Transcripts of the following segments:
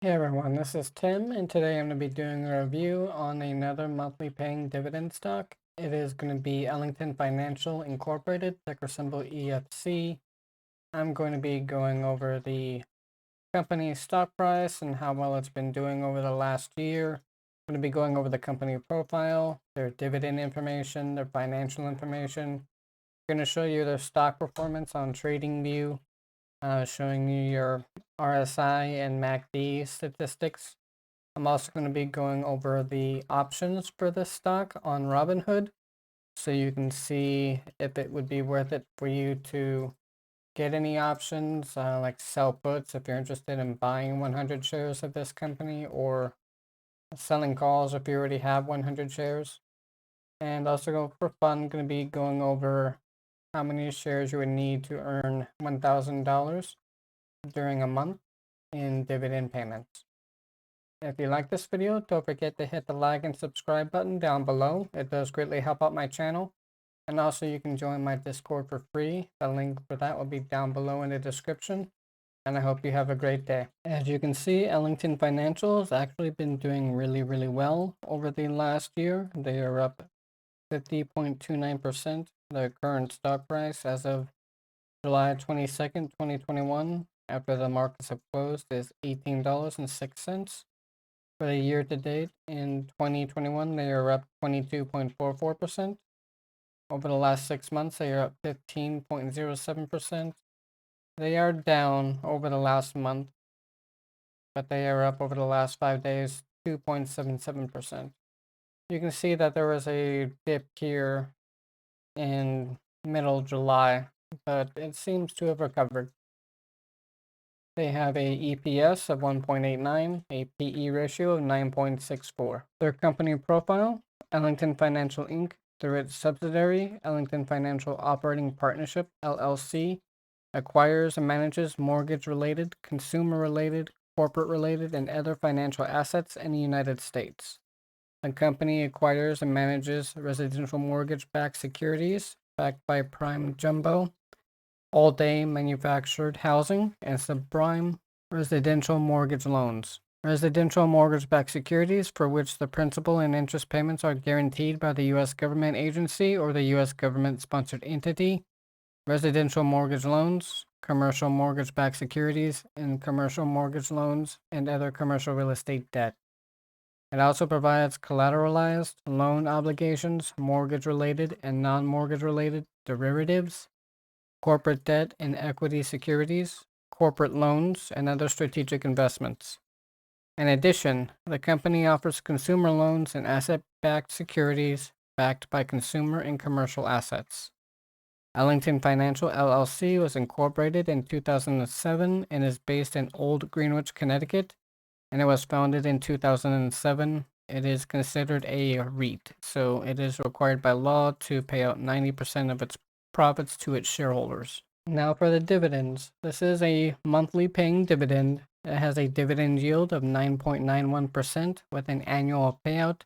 Hey everyone, this is Tim, and today I'm going to be doing a review on another monthly paying dividend stock. It is going to be Ellington Financial Incorporated, ticker symbol EFC. I'm going to be going over the company's stock price and how well it's been doing over the last year. I'm going to be going over the company profile, their dividend information, their financial information. I'm going to show you their stock performance on TradingView, showing you your RSI and MACD statistics. I'm also going to be going over the options for this stock on Robinhood, so you can see if it would be worth it for you to get any options, like sell puts if you're interested in buying 100 shares of this company, or selling calls if you already have 100 shares. And also for fun, I'm going to be going over how many shares you would need to earn $1,000 during a month in dividend payments. If you like this video, don't forget to hit the like and subscribe button down below. It does greatly help out my channel. And also you can join my Discord for free. The link for that will be down below in the description. And I hope you have a great day. As you can see, Ellington Financial has actually been doing really well over the last year. They are up 50.29%. The current stock price as of July 22nd, 2021, after the markets have closed, is $18.06. For the year to date in 2021, they are up 22.44%. Over the last 6 months, they are up 15.07%. They are down over the last month, but they are up over the last 5 days 2.77%. You can see that there was a dip here in middle July, but it seems to have recovered. They have a EPS of 1.89, a PE ratio of 9.64. Their company profile, Ellington Financial Inc., through its subsidiary, Ellington Financial Operating Partnership, LLC, acquires and manages mortgage-related, consumer-related, corporate-related, and other financial assets in the United States. The company acquires and manages residential mortgage-backed securities backed by prime jumbo, all-day manufactured housing, and subprime residential mortgage loans. Residential mortgage-backed securities for which the principal and interest payments are guaranteed by the U.S. government agency or the U.S. government-sponsored entity. Residential mortgage loans, commercial mortgage-backed securities, and commercial mortgage loans and other commercial real estate debt. It also provides collateralized loan obligations, mortgage-related and non-mortgage-related derivatives, corporate debt and equity securities, corporate loans, and other strategic investments. In addition, the company offers consumer loans and asset-backed securities backed by consumer and commercial assets. Ellington Financial LLC was incorporated in 2007 and is based in Old Greenwich, Connecticut, and it was founded in 2007. It is considered a REIT, so it is required by law to pay out 90% of its profits to its shareholders. Now for the dividends. This is a monthly paying dividend. It has a dividend yield of 9.91% with an annual payout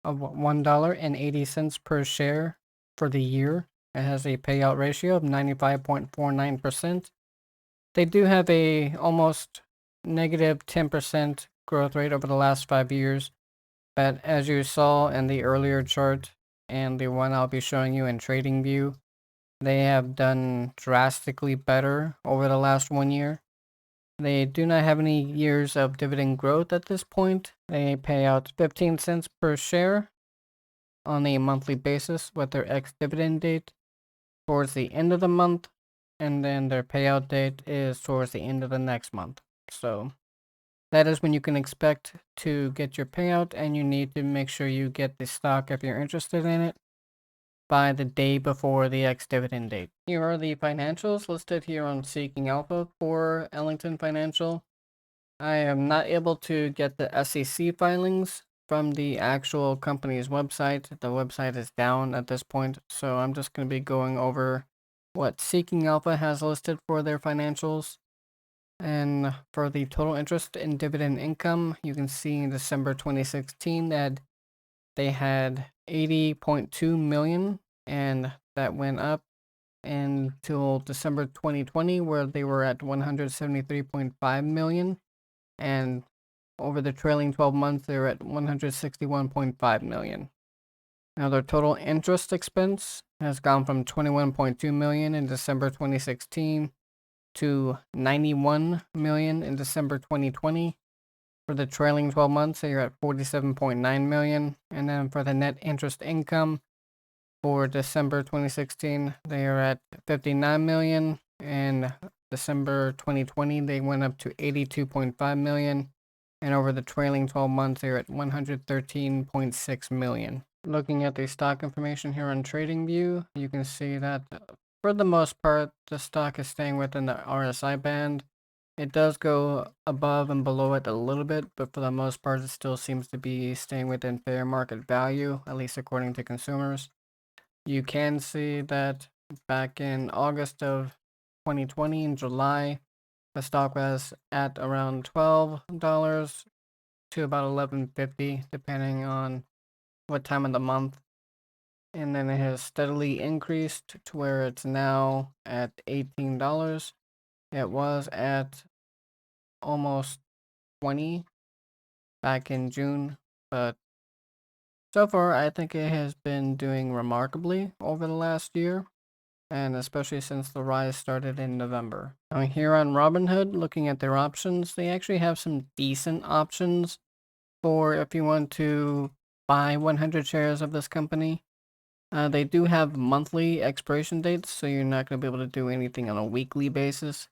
of $1.80 per share for the year. It has a payout ratio of 95.49%. They do have a almost negative 10% growth rate over the last 5 years, but as you saw in the earlier chart and the one I'll be showing you in TradingView, they have done drastically better over the last 1 year. They do not have any years of dividend growth at this point. They pay out 15 cents per share on a monthly basis with their ex-dividend date towards the end of the month, and then their payout date is towards the end of the next month. So that is when you can expect to get your payout, and you need to make sure you get the stock if you're interested in it by the day before the ex-dividend date. Here are the financials listed here on Seeking Alpha for Ellington Financial. I am not able to get the SEC filings from the actual company's website. The website is down at this point, so I'm just going to be going over what Seeking Alpha has listed for their financials. And for the total interest in dividend income, you can see in December 2016 that they had 80.2 million, and that went up until December 2020, where they were at 173.5 million. And Over the trailing 12 months, they're at $161.5 million. Now, their total interest expense has gone from $21.2 million in December 2016 to $91 million in December 2020. For the trailing 12 months, they're at $47.9 million. And then for the net interest income for December 2016, they are at $59 million. And December 2020, they went up to $82.5 million. And over the trailing 12 months, they're at $113.6 million. Looking at the stock information here on TradingView, you can see that for the most part, the stock is staying within the RSI band. It does go above and below it a little bit, but for the most part, it still seems to be staying within fair market value, at least according to consumers. You can see that back in August of 2020, in July, the stock was at around $12 to about $11.50, depending on what time of the month. And then it has steadily increased to where it's now at $18. It was at almost 20 back in June, but so far I think it has been doing remarkably over the last year, and especially since the rise started in November. Now here on Robinhood, looking at their options, they actually have some decent options for if you want to buy 100 shares of this company. They do have monthly expiration dates, so you're not going to be able to do anything on a weekly basis.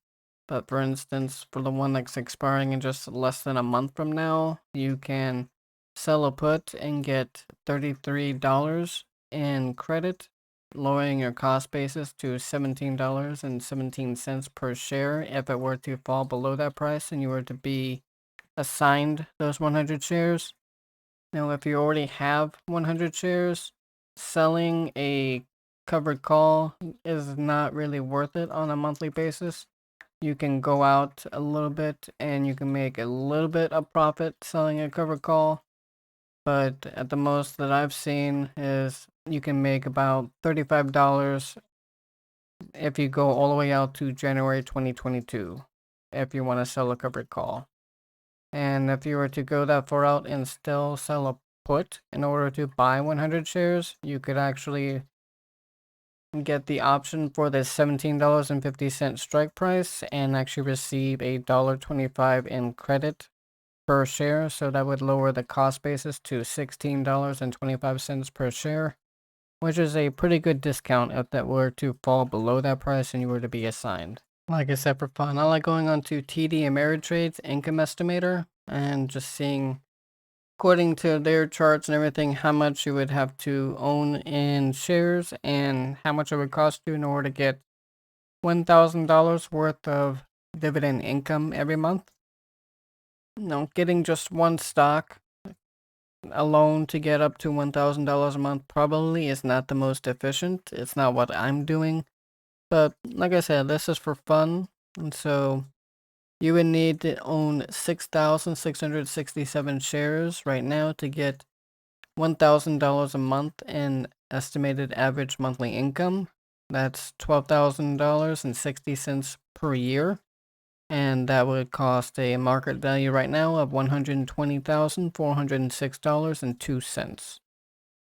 But for instance, for the one that's expiring in just less than a month from now, you can sell a put and get $33 in credit, lowering your cost basis to $17.17 per share if it were to fall below that price and you were to be assigned those 100 shares. Now, if you already have 100 shares, selling a covered call is not really worth it on a monthly basis. You can go out a little bit and you can make a little bit of profit selling a covered call, but at the most that I've seen is you can make about $35 if you go all the way out to January 2022 if you want to sell a covered call. And if you were to go that far out and still sell a put in order to buy 100 shares, you could actually get the option for the $17.50 strike price and actually receive $1.25 in credit per share. So that would lower the cost basis to $16.25 per share, which is a pretty good discount if that were to fall below that price and you were to be assigned. Like I said, for fun, I like going on to TD Ameritrade's income estimator and just seeing, according to their charts and everything, how much you would have to own in shares and how much it would cost you in order to get $1,000 worth of dividend income every month. Now, getting just one stock alone to get up to $1,000 a month probably is not the most efficient. It's not what I'm doing. But like I said, this is for fun. And so you would need to own 6,667 shares right now to get $1,000 a month in estimated average monthly income. That's $12,000.60 per year. And that would cost a market value right now of $120,406.02.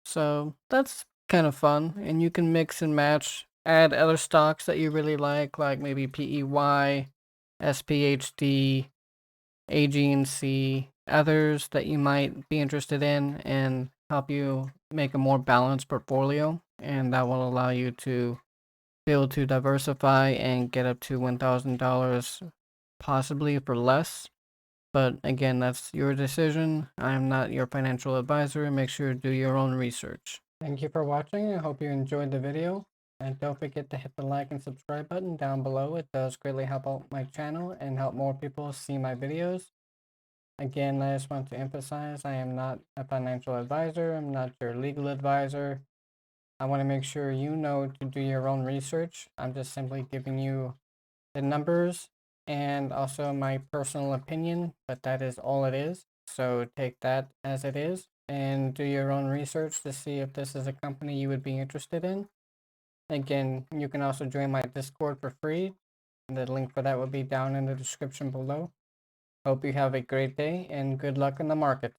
So that's kind of fun. And you can mix and match, add other stocks that you really like maybe PEY, SPHD, AG&C, others that you might be interested in, and help you make a more balanced portfolio. And that will allow you to be able to diversify and get up to $1,000 possibly for less. But again, that's your decision. I'm not your financial advisor. Make sure to do your own research. Thank you for watching. I hope you enjoyed the video. And don't forget to hit the like and subscribe button down below. It does greatly help out my channel and help more people see my videos. Again, I just want to emphasize I am not a financial advisor. I'm not your legal advisor. I want to make sure you know to do your own research. I'm just simply giving you the numbers and also my personal opinion, but that is all it is. So take that as it is and do your own research to see if this is a company you would be interested in. Again, you can also join my Discord for free. The link for that will be down in the description below. Hope you have a great day and good luck in the market.